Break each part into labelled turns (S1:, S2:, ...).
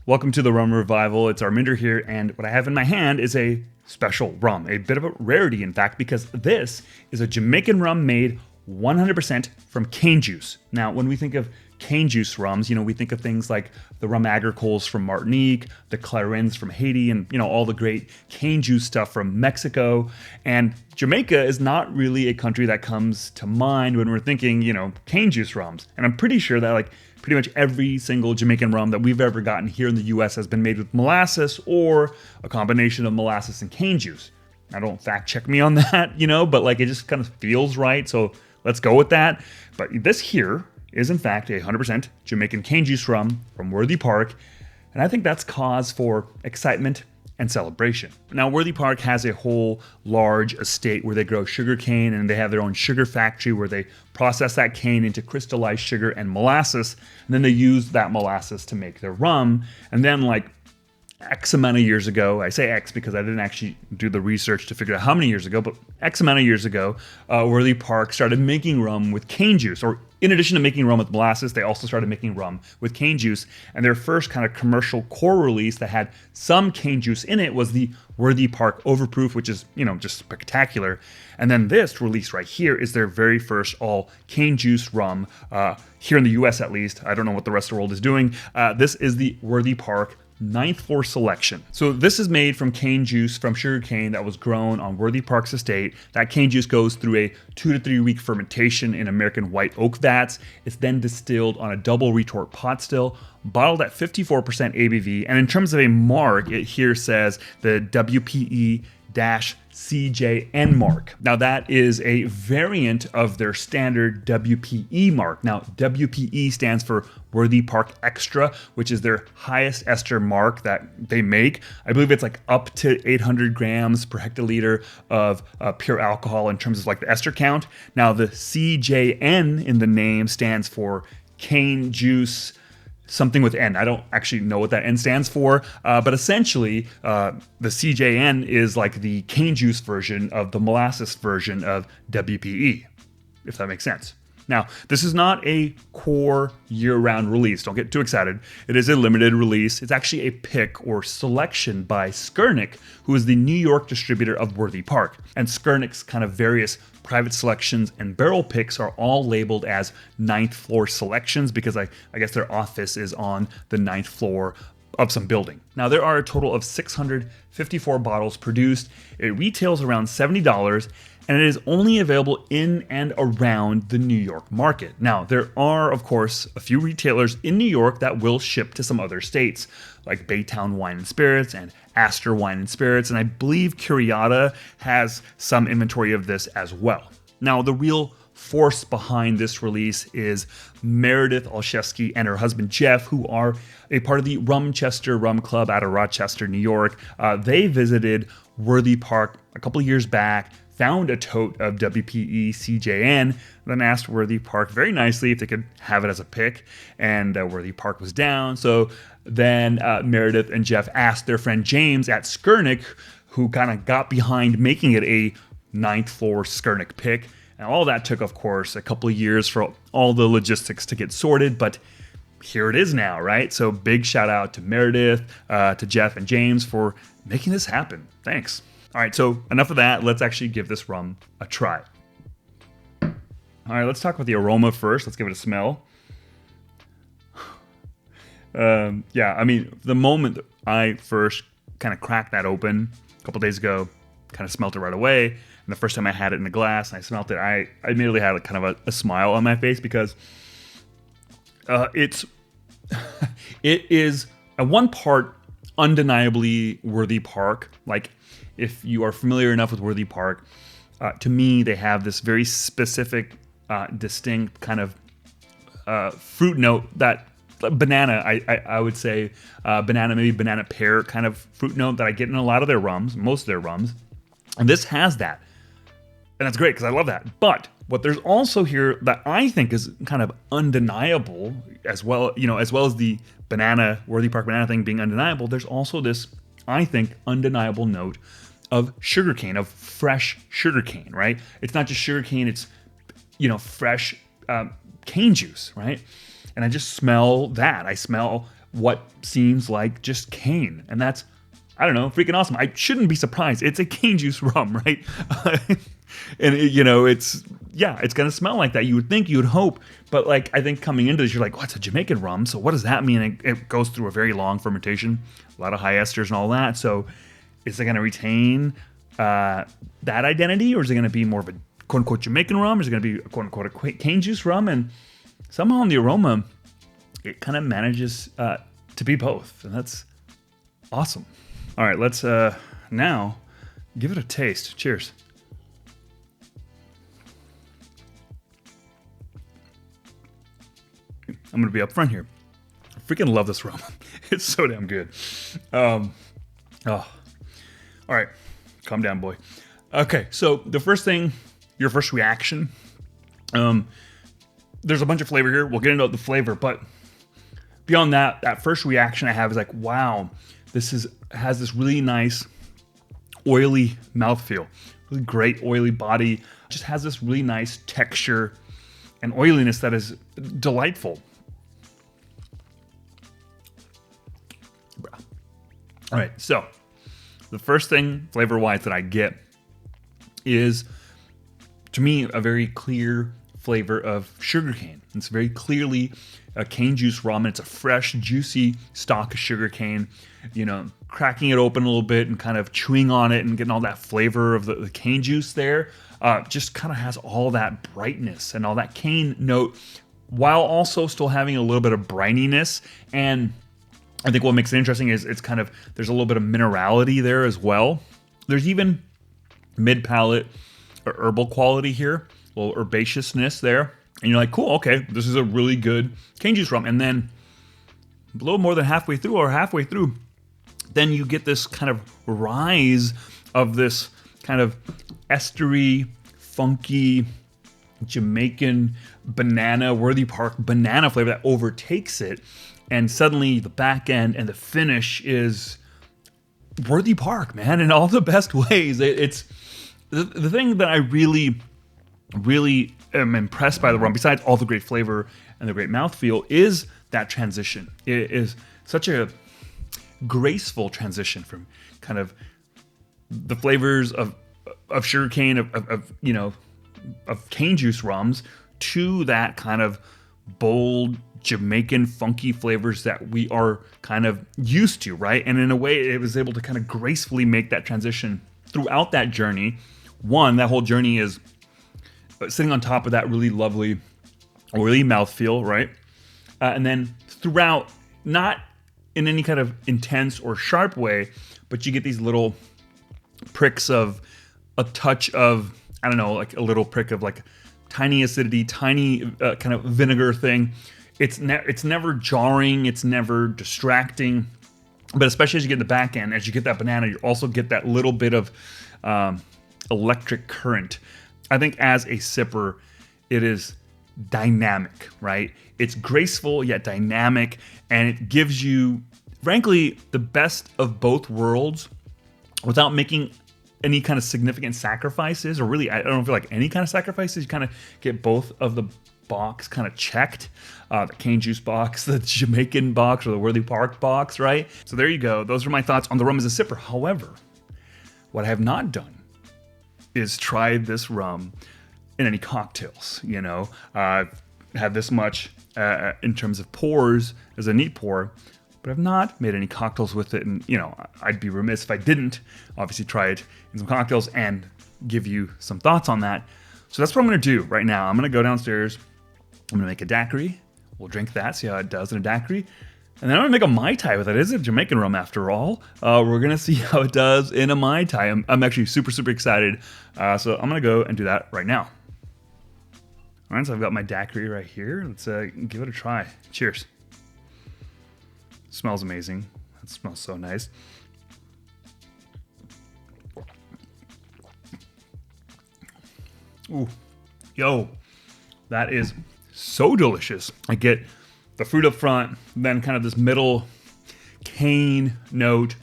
S1: Welcome to the Rum Revival. It's Arminder here, and what I have in my hand is a special rum, a bit of a rarity, in fact, because this is a Jamaican rum made 100% from cane juice. Now, when we think of cane juice rums, we think of things like the rum agrioles from Martinique, the clairins from Haiti, and all the great cane juice stuff from Mexico. And Jamaica is not really a country that comes to mind when we're thinking, cane juice rums. And I'm pretty sure that pretty much every single Jamaican rum that we've ever gotten here in the US has been made with molasses or a combination of molasses and cane juice. Now, don't fact check me on that, but it just kind of feels right. So let's go with that. But this here is in fact a 100% Jamaican cane juice rum from Worthy Park. And I think that's cause for excitement and celebration. Now, Worthy Park has a whole large estate where they grow sugar cane, and they have their own sugar factory where they process that cane into crystallized sugar and molasses. And then they use that molasses to make their rum. And then X amount of years ago, I say X because I didn't actually do the research to figure out how many years ago, but X amount of years ago, Worthy Park started making rum with cane juice, or in addition to making rum with molasses, they also started making rum with cane juice. And their first kind of commercial core release that had some cane juice in it was the Worthy Park Overproof, which is, just spectacular. And then this release right here is their very first all cane juice rum, here in the US at least. I don't know what the rest of the world is doing. This is the Worthy Park ninth floor selection. So this is made from cane juice from sugar cane that was grown on Worthy Park's estate. That cane juice goes through a 2 to 3 week fermentation in American white oak vats. It's then distilled on a double retort pot still, bottled at 54% ABV. And in terms of a mark, it here says the WPE-CJN mark. Now that is a variant of their standard WPE mark. Now WPE stands for Worthy Park Extra, which is their highest ester mark that they make. I believe it's up to 800 grams per hectoliter of pure alcohol in terms of the ester count. Now the CJN in the name stands for cane juice something with N. I don't actually know what that N stands for, but essentially the CJN is the cane juice version of the molasses version of WPE, if that makes sense. Now, this is not a core year-round release. Don't get too excited. It is a limited release. It's actually a pick or selection by Skurnik, who is the New York distributor of Worthy Park. And Skurnik's kind of various private selections and barrel picks are all labeled as ninth floor selections because I guess their office is on the ninth floor of some building. Now, there are a total of 654 bottles produced. It retails around $70, and it is only available in and around the New York market. Now, there are, of course, a few retailers in New York that will ship to some other states, like Baytown Wine and Spirits and Astor Wine and Spirits, and I believe Curiata has some inventory of this as well. Now, the real force behind this release is Meredith Olszewski and her husband Jeff, who are a part of the Rumchester Rum Club out of Rochester, New York. They visited Worthy Park a couple of years back, found a tote of WPE CJN, then asked Worthy Park very nicely if they could have it as a pick, and Worthy Park was down. So then Meredith and Jeff asked their friend James at Skurnik, who kind of got behind making it a ninth floor Skurnik pick. And all that took, of course, a couple of years for all the logistics to get sorted, but here it is now, right? So big shout out to Meredith, to Jeff and James for making this happen. Thanks. All right, so enough of that. Let's actually give this rum a try. All right, let's talk about the aroma first. Let's give it a smell. The moment that I first kind of cracked that open a couple days ago, kind of smelled it right away. And the first time I had it in a glass and I smelled it, I immediately had kind of a smile on my face because it is at one part undeniably Worthy Park. If you are familiar enough with Worthy Park, to me, they have this very specific, distinct kind of fruit note that banana, I would say, banana, maybe banana pear kind of fruit note that I get in a lot of their rums, most of their rums. And this has that. And that's great because I love that. But what there's also here that I think is kind of undeniable as well, as well as the banana, Worthy Park banana thing being undeniable, there's also this, I think, undeniable note of sugarcane, of fresh sugarcane, right? It's not just sugarcane, it's, fresh cane juice, right? And I just smell that. I smell what seems like just cane. And that's, I don't know, freaking awesome. I shouldn't be surprised. It's a cane juice rum, right? And it's going to smell like that. You would think, you would hope. But like, I think coming into this, you're like, it's a Jamaican rum. So what does that mean? It goes through a very long fermentation, a lot of high esters and all that. So is it going to retain that identity, or is it going to be more of a quote unquote Jamaican rum? Or is it going to be a quote unquote a cane juice rum? And somehow in the aroma, it kind of manages to be both. And that's awesome. All right, let's now give it a taste. Cheers. I'm going to be upfront here. I freaking love this rum. It's so damn good. All right, calm down, boy. Okay, so the first thing, your first reaction, there's a bunch of flavor here. We'll get into the flavor, but beyond that first reaction I have is like, wow, this has this really nice oily mouthfeel, really great oily body, just has this really nice texture and oiliness that is delightful. All right, so the first thing flavor-wise that I get is, to me, a very clear flavor of sugarcane. It's very clearly a cane juice rum. It's a fresh, juicy stalk of sugarcane. Cracking it open a little bit and kind of chewing on it and getting all that flavor of the cane juice there. Just kind of has all that brightness and all that cane note, while also still having a little bit of brininess. And I think what makes it interesting is there's a little bit of minerality there as well. There's even mid-palate or herbal quality here, a little herbaceousness there. And you're like, cool, okay, this is a really good cane juice rum. And then a little more than halfway through, then you get this kind of rise of this kind of estery, funky, Jamaican banana, Worthy Park banana flavor that overtakes it. And suddenly the back end and the finish is Worthy Park, man, in all the best ways. It's the thing that I really, really am impressed by the rum, besides all the great flavor and the great mouthfeel, is that transition. It is such a graceful transition from kind of the flavors of sugarcane, of cane juice rums, to that kind of bold Jamaican funky flavors that we are kind of used to, right? And in a way, it was able to kind of gracefully make that transition throughout that journey. That whole journey is sitting on top of that really lovely, oily mouthfeel, right? And then throughout, not in any kind of intense or sharp way, but you get these little pricks of a touch of, I don't know, like a little prick of like tiny acidity, tiny kind of vinegar thing. It's never jarring, it's never distracting, but especially as you get the back end, as you get that banana, you also get that little bit of electric current. I think as a sipper, it is dynamic, right? It's graceful yet dynamic, and it gives you, frankly, the best of both worlds without making any kind of significant sacrifices, or really, I don't feel like any kind of sacrifices. You kind of get both of the box kind of checked, the cane juice box, the Jamaican box, or the Worthy Park box, right? So there you go. Those are my thoughts on the rum as a sipper. However, what I have not done is try this rum in any cocktails. I've had this much in terms of pours as a neat pour, but I've not made any cocktails with it. And, I'd be remiss if I didn't obviously try it in some cocktails and give you some thoughts on that. So that's what I'm going to do right now. I'm going to go downstairs. I'm going to make a daiquiri. We'll drink that, see how it does in a daiquiri. And then I'm going to make a Mai Tai with it. It's a Jamaican rum after all. We're going to see how it does in a Mai Tai. I'm actually super, super excited. So I'm going to go and do that right now. All right, so I've got my daiquiri right here. Let's give it a try. Cheers. Smells amazing. It smells so nice. Ooh, yo, that is so delicious. I get the fruit up front, then kind of this middle cane note,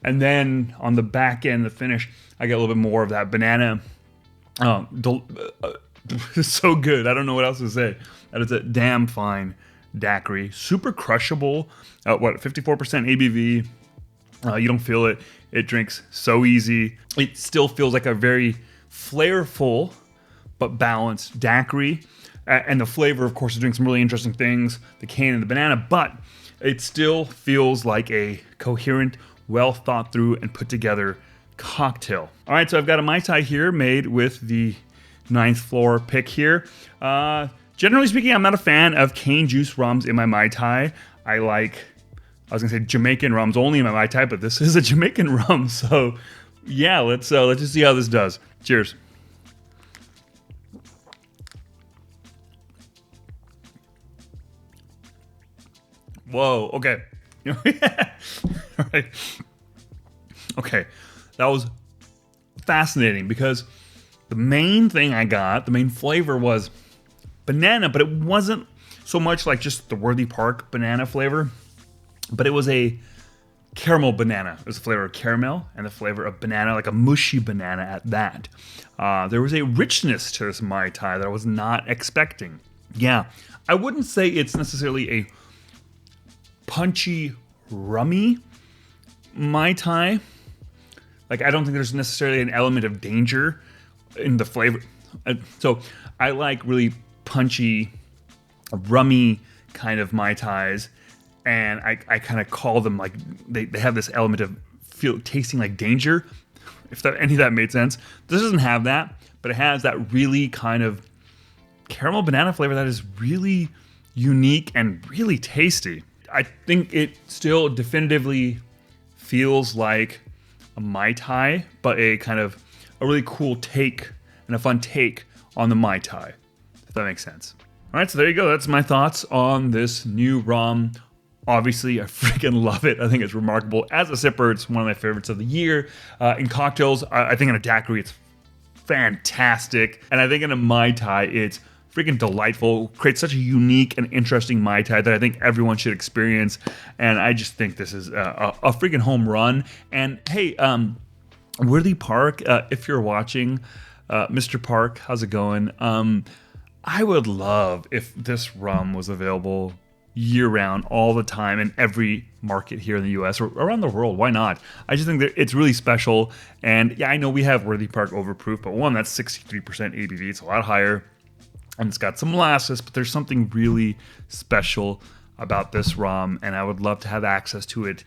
S1: and then on the back end, the finish, I get a little bit more of that banana. It's so good. I don't know what else to say. That is a damn fine daiquiri. Super crushable. 54% ABV. You don't feel it. It drinks so easy. It still feels like a very flavorful but balanced daiquiri. And the flavor, of course, is doing some really interesting things, the cane and the banana, but it still feels like a coherent, well thought through and put together cocktail. All right, so I've got a Mai Tai here made with the 9th floor pick here. Generally speaking, I'm not a fan of cane juice rums in my Mai Tai. I was gonna say Jamaican rums only in my Mai Tai, but this is a Jamaican rum. So yeah, let's just see how this does. Cheers. Whoa, okay. All right. Okay, that was fascinating because the main thing I got, the main flavor was banana, but it wasn't so much like just the Worthy Park banana flavor, but it was a caramel banana. It was the flavor of caramel and the flavor of banana, like a mushy banana at that. There was a richness to this Mai Tai that I was not expecting. Yeah, I wouldn't say it's necessarily a punchy, rummy Mai Tai. Like, I don't think there's necessarily an element of danger in the flavor. So I like really punchy, rummy kind of Mai Tais, and I kind of call them like, they have this element of tasting like danger, if any of that made sense. This doesn't have that, but it has that really kind of caramel banana flavor that is really unique and really tasty. I think it still definitively feels like a Mai Tai, but a kind of a really cool take and a fun take on the Mai Tai, if that makes sense. All right, so there you go. That's my thoughts on this new rum. Obviously, I freaking love it. I think it's remarkable. As a sipper, it's one of my favorites of the year. In cocktails, I think in a daiquiri, it's fantastic. And I think in a Mai Tai, it's freaking delightful. Creates such a unique and interesting Mai Tai that I think everyone should experience. And I just think this is a freaking home run. And hey, Worthy Park, if you're watching, Mr. Park, how's it going? I would love if this rum was available year-round, all the time, in every market here in the U.S. or around the world. Why not? I just think that it's really special. And yeah, I know we have Worthy Park Overproof, but one, that's 63% ABV. It's a lot higher. And it's got some molasses, but there's something really special about this rum, and I would love to have access to it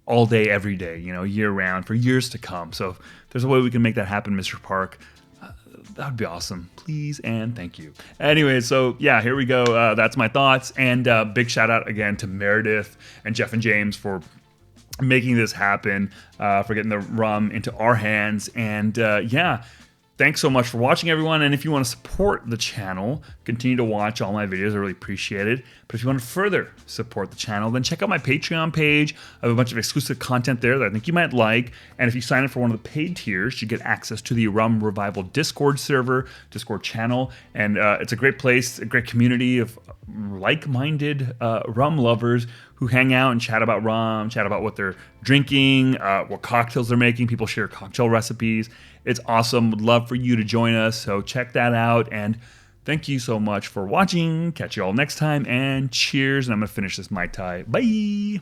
S1: all day, every day, year-round for years to come. So if there's a way we can make that happen, Mr. Park, that would be awesome. Please and thank you. Anyway, so yeah, here we go. That's my thoughts. And big shout out again to Meredith and Jeff and James for making this happen, for getting the rum into our hands. And yeah, thanks so much for watching, everyone. And if you want to support the channel, continue to watch all my videos. I really appreciate it. But if you want to further support the channel, then check out my Patreon page. I have a bunch of exclusive content there that I think you might like. And if you sign up for one of the paid tiers, you get access to the Rum Revival Discord server, Discord channel. And it's a great place, a great community of like-minded rum lovers who hang out and chat about rum, chat about what they're drinking, what cocktails they're making. People share cocktail recipes. It's awesome. Would love for you to join us. So check that out. And thank you so much for watching. Catch you all next time. And cheers. And I'm going to finish this Mai Tai. Bye.